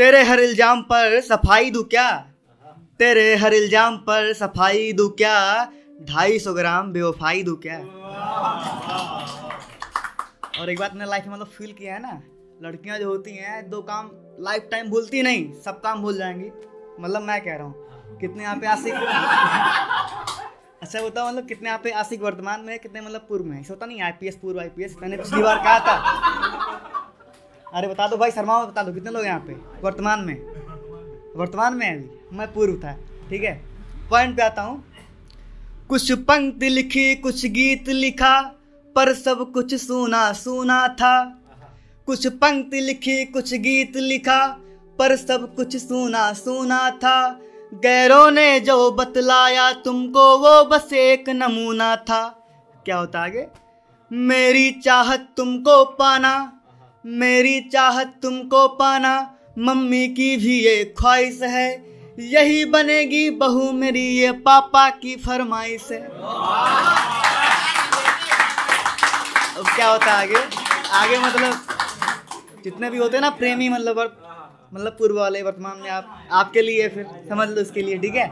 तेरे हर इल्जाम पर सफाई दूं क्या, तेरे हर इल्जाम पर सफाई दूं क्या, 250 ग्राम बेवफाई दूं क्या। और एक बात मैंने लाइफ में मतलब फील किया है ना, लड़कियां जो होती हैं 2 काम लाइफ टाइम भूलती नहीं, सब काम भूल जाएंगी। मतलब मैं कह रहा हूँ कितने यहाँ पे आशिक अच्छा बताओ, मतलब कितने यहाँ पे आशिक वर्तमान में, कितने मतलब पूर्व में। ऐसा होता नहीं IPS पूर्व IPS, मैंने पिछली बार कहा था। अरे बता दो भाई, शर्मा बता दो कितने लोग यहाँ पे वर्तमान में। वर्तमान में अभी मैं पूर्व था, ठीक है। पॉइंट पे आता हूँ। कुछ पंक्ति लिखी कुछ गीत लिखा, पर सब कुछ सुना सुना था। कुछ पंक्ति लिखी कुछ गीत लिखा, पर सब कुछ सुना सुना था। गैरों ने जो बतलाया तुमको वो बस एक नमूना था। क्या होता आगे, मेरी चाहत तुमको पाना, मेरी चाहत तुमको पाना, मम्मी की भी ये ख्वाहिश है, यही बनेगी बहू मेरी ये पापा की फरमाइश है। अब क्या होता है आगे, आगे मतलब जितने भी होते हैं ना प्रेमी, मतलब पूर्व वाले वर्तमान में आपके लिए फिर समझ लो इसके लिए, ठीक है।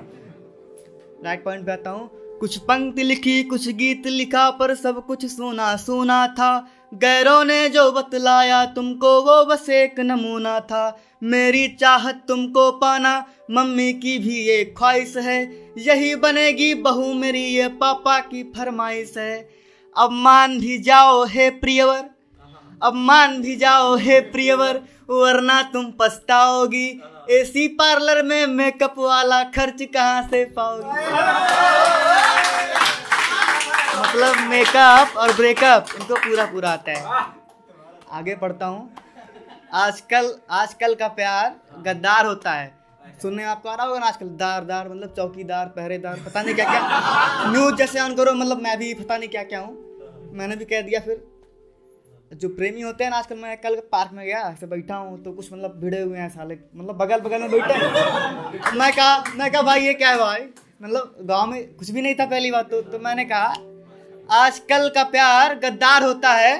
राइट पॉइंट पे आता हूँ। कुछ पंक्ति लिखी कुछ गीत लिखा, पर सब कुछ सुना सुना था। गैरों ने जो बतलाया तुमको वो बस एक नमूना था। मेरी चाहत तुमको पाना, मम्मी की भी ये ख्वाहिश है, यही बनेगी बहू मेरी ये पापा की फरमाइश है। अब मान भी जाओ हे प्रियवर, अब मान भी जाओ हे प्रियवर, वरना तुम पछताओगी। AC पार्लर में मेकअप वाला खर्च कहाँ से पाओगी। मतलब मेकअप और ब्रेकअप इनको पूरा आता है। आगे पढ़ता हूँ। आजकल का प्यार गद्दार होता है। सुनने में आपको आ रहा होगा ना आजकल, दार मतलब चौकीदार, पहरेदार, पता नहीं क्या क्या। न्यूज जैसे ऑन करो, मतलब मैं भी पता नहीं क्या क्या हूँ, मैंने भी कह दिया। फिर जो प्रेमी होते हैं ना आजकल, मैं कल पार्क में गया, ऐसे बैठा हूँ तो कुछ मतलब भिड़े हुए हैं साले, मतलब बगल में बैठे हैं। मैं कहा भाई ये क्या है भाई, मतलब गांव में कुछ भी नहीं था पहली बात तो मैंने कहा आजकल का प्यार गद्दार होता है,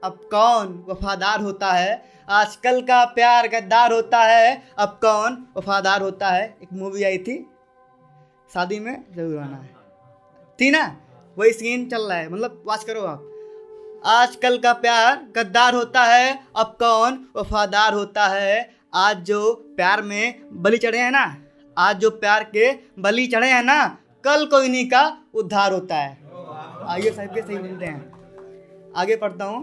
अब कौन वफादार होता है। आजकल का प्यार गद्दार होता है, अब कौन वफादार होता है। एक मूवी आई थी, शादी में जरूर आना है, थी ना, वही सीन चल रहा है, मतलब वॉच करो आप। आजकल का प्यार गद्दार होता है, अब कौन वफादार होता है। आज जो प्यार में बलि चढ़े हैं ना, आज जो प्यार के बलि चढ़े हैं ना, कल को इन्हीं का उद्धार होता है। आइए साहब के सही मिलते हैं। आगे पढ़ता हूँ।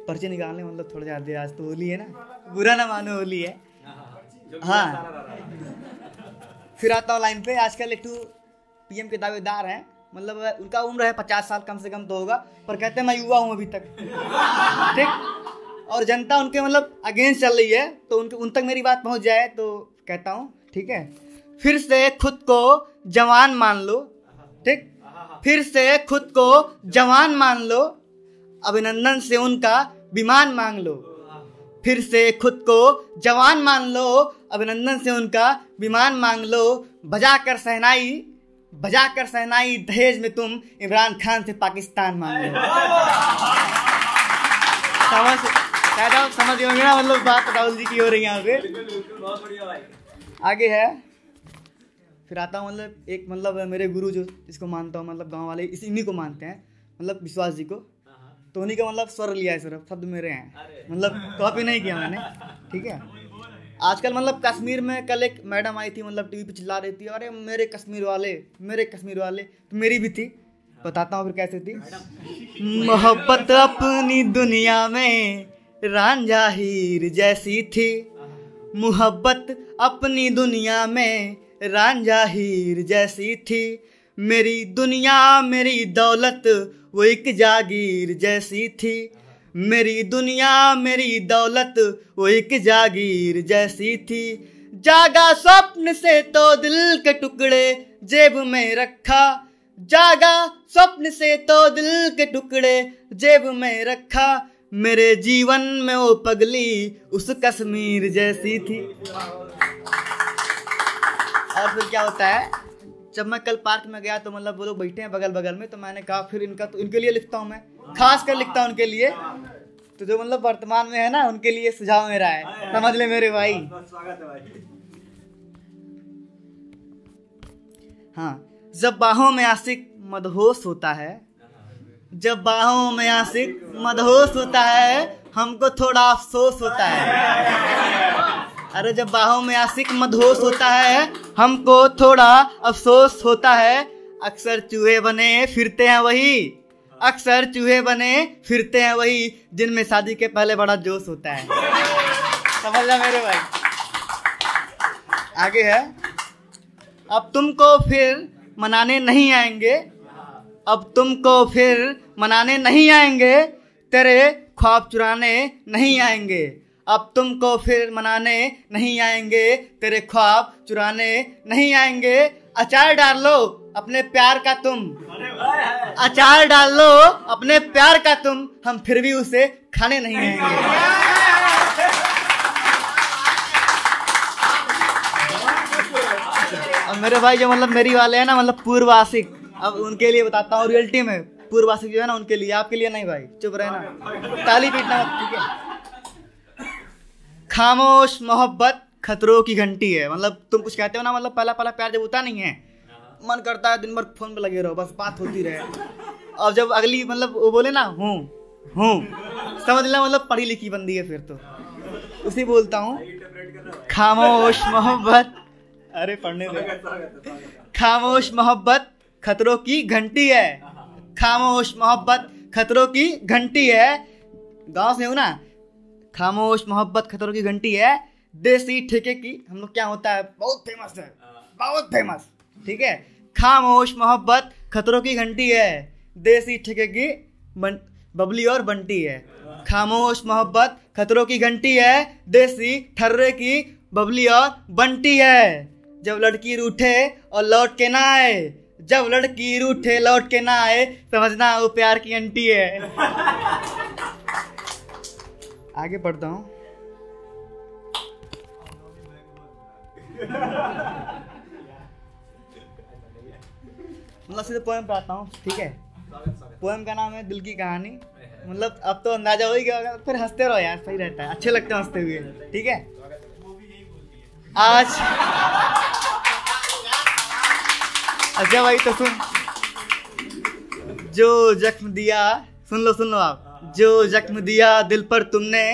पर्चे निकालने मतलब थोड़ा ज़्यादा, आज तो होली है ना, बुरा ना मानो होली है। हाँ, फिर आता हूँ लाइन पे। आजकल एक PM के दावेदार हैं, मतलब उनका उम्र है 50 साल कम से कम तो होगा, पर कहते हैं मैं युवा हूँ अभी तक, ठीक। और जनता उनके मतलब अगेंस्ट चल रही है, तो उन तक मेरी बात पहुँच जाए तो कहता हूँ, ठीक है। फिर से खुद को जवान मान लो, ठीक, फिर से खुद को जवान मान लो, अभिनंदन से उनका विमान मांग लो। फिर से खुद को जवान मान लो, अभिनंदन से उनका विमान मांग लो। बजाकर सहनाई दहेज में तुम इमरान खान से पाकिस्तान मांग लो। समझ होंगे ना, मतलब बात राहुल जी की हो रही है यहाँ पे। आगे है, फिर आता हूँ मतलब एक मतलब मेरे गुरु जो जिसको मानता हूँ, मतलब गांव वाले इन्हीं को मानते हैं, मतलब विश्वास जी को, तो उन्हीं का मतलब स्वर लिया है, सिर्फ शब्द मेरे हैं, मतलब कॉपी नहीं किया मैंने, ठीक है। आजकल मतलब कश्मीर में कल एक मैडम आई थी, मतलब टीवी पे चिल्ला रही थी, अरे मेरे कश्मीर वाले, तो मेरी भी थी। बताता हूँ फिर कैसे थी। मोहब्बत अपनी दुनिया में रांझा हीर जैसी थी, मोहब्बत अपनी दुनिया में रांझा हीर जैसी थी। मेरी दुनिया मेरी दौलत वो एक जागीर जैसी थी। मेरी दुनिया मेरी दौलत वो एक जागीर जैसी थी। जागा स्वप्न से तो दिल के टुकड़े जेब में रखा, जागा स्वप्न से तो दिल के टुकड़े जेब में रखा। मेरे जीवन में वो पगली उस कश्मीर जैसी थी। और फिर क्या होता है, जब मैं कल पार्क में गया तो मतलब वो लोग बैठे हैं बगल में, तो मैंने कहा फिर इनके लिए लिखता हूँ, मैं खास कर लिखता हूँ उनके लिए। तो जो मतलब वर्तमान में है ना, उनके लिए सुझाव मेरा है, समझ ले मेरे भाई। स्वागत है भाई। हाँ, जब बाहों में आशिक मदहोश होता है, जब बाहों में आशिक मदहोश होता है, हमको थोड़ा अफसोस होता है। अरे जब बाहों में आशिक मदहोश होता है, हमको थोड़ा अफसोस होता है। अक्सर चूहे बने फिरते हैं वही, अक्सर चूहे बने फिरते हैं वही, जिनमें शादी के पहले बड़ा जोश होता है। समझ जा मेरे भाई। आगे है, अब तुमको फिर मनाने नहीं आएंगे, अब तुमको फिर मनाने नहीं आएंगे, तेरे ख्वाब चुराने नहीं आएंगे। अब तुमको फिर मनाने नहीं आएंगे, तेरे ख्वाब चुराने नहीं आएंगे। अचार डाल लो अपने प्यार का तुम, अचार डाल लो अपने प्यार का तुम, हम फिर भी उसे खाने नहीं आएंगे। अब मेरे भाई जो मतलब मेरी वाले हैं ना, मतलब पूर्वासिक, अब उनके लिए बताता हूँ। रियलिटी में पूर्वासिक जो है ना, उनके लिए, आपके लिए नहीं भाई, चुप रहना, ताली पीटना, ठीक है। खामोश मोहब्बत खतरों की घंटी है। मतलब तुम कुछ कहते हो ना, मतलब पहला पहला प्यार जब होता नहीं है, मन करता है दिन भर फोन पे लगे रहो, बस बात होती रहे। और जब अगली मतलब वो बोले ना हूँ समझ लेना, मतलब पढ़ी लिखी बंदी है फिर तो। उसी बोलता हूँ, खामोश मोहब्बत, अरे पढ़ने दे। खामोश मोहब्बत खतरों की घंटी है, खामोश मोहब्बत खतरों की घंटी है। गांव से हूं ना। खामोश मोहब्बत खतरों की घंटी है, देसी ठेके की। हम लोग क्या होता है, बहुत फेमस है, बहुत फेमस, ठीक है। खामोश मोहब्बत खतरों की घंटी है, देसी ठेके की बबली और बंटी है। खामोश मोहब्बत खतरों की घंटी है, देसी ठर्रे की बबली और बंटी है। जब लड़की रूठे और लौट के ना आए, जब लड़की रूठे लौट के ना आए, समझना वो प्यार की आंटी है। आगे पढ़ता हूँ। मतलब सीधे पोएम पे आता हूँ, ठीक है। पोएम का नाम है दिल की कहानी। मतलब अब तो अंदाजा हो ही गया, फिर हंसते रहो यार, सही रहता है, अच्छे लगते हैं हंसते हुए, ठीक है। आज अच्छा भाई तो सुन, जो जख्म दिया, सुन लो आप। जो जख्म दिया दिल पर तुमने,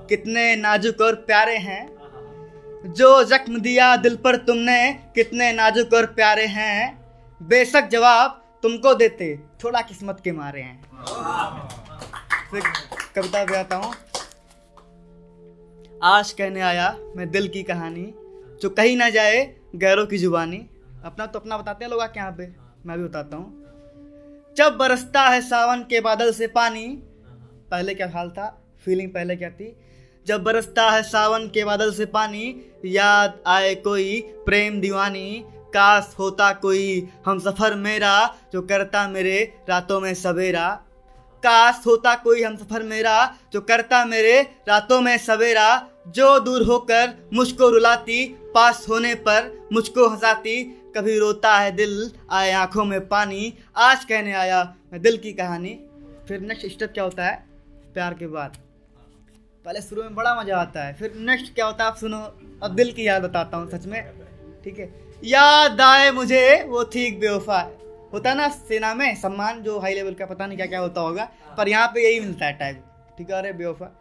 कितने नाजुक और प्यारे हैं। जो जख्म दिया दिल पर तुमने, कितने नाजुक और प्यारे हैं। बेशक जवाब तुमको देते, थोड़ा किस्मत के मारे हैं। फिर कविता पे आता हूँ। आज कहने आया मैं दिल की कहानी, जो कही ना जाए गैरों की जुबानी। अपना तो अपना बताते हैं लोग आके यहाँ पे, मैं भी बताता हूँ। जब बरसता है सावन के बादल से पानी, पहले क्या हाल था, फीलिंग पहले क्या थी। जब बरसता है सावन के बादल से पानी, याद आए कोई प्रेम दीवानी। काश होता कोई हम सफ़र मेरा, जो करता मेरे रातों में सवेरा। काश होता कोई हम सफ़र मेरा, जो करता मेरे रातों में सवेरा। जो दूर होकर मुझको रुलाती, पास होने पर मुझको हंसाती। कभी रोता है दिल, आए आंखों में पानी। आज कहने आया मैं दिल की कहानी। फिर नेक्स्ट स्टेप क्या होता है प्यार के बाद। पहले शुरू में बड़ा मजा आता है, फिर नेक्स्ट क्या होता है आप सुनो। अब दिल की याद बताता हूँ सच में, ठीक है। याद आए मुझे वो थी बेवफा। होता है ना सेना में सम्मान जो हाई लेवल का, पता नहीं क्या क्या होता होगा, पर यहाँ पे यही मिलता है टाइप, ठीक है। अरे बेवफा,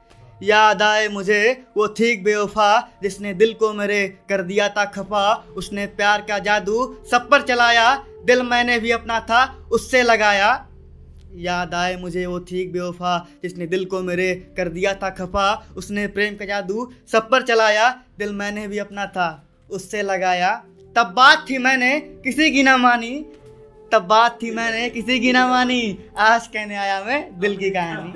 याद आए मुझे वो थी बेवफा, जिसने दिल को मेरे कर दिया था खफा। उसने प्यार का जादू सब पर चलाया, दिल मैंने भी अपना था उससे लगाया। याद आए मुझे वो थी बेवफा, जिसने दिल को मेरे कर दिया था खफा। उसने प्रेम का जादू सब पर चलाया, दिल मैंने भी अपना था उससे लगाया। तब बात थी मैंने किसी की ना मानी, तब बात थी मैंने किसी की ना मानी। आज कहने आया मैं दिल की कहानी।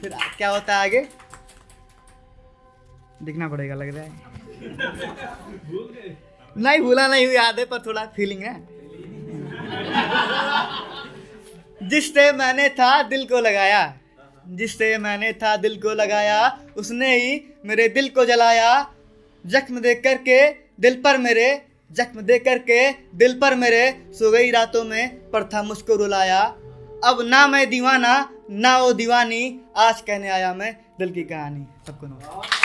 फिर क्या होता है आगे देखना पड़ेगा, लग रहा है। नहीं भूला नहीं हुई, याद है पर थोड़ा फीलिंग है। जिससे मैंने था दिल को लगाया, जिससे मैंने था दिल को लगाया, उसने ही मेरे दिल को जलाया। जख्म दे करके दिल पर मेरे, जख्म दे करके दिल पर मेरे, सो गई रातों में पर था मुझको रुलाया। अब ना मैं दीवाना ना ओ दीवानी, आज कहने आया मैं दिल की कहानी। सबको नमस्कार।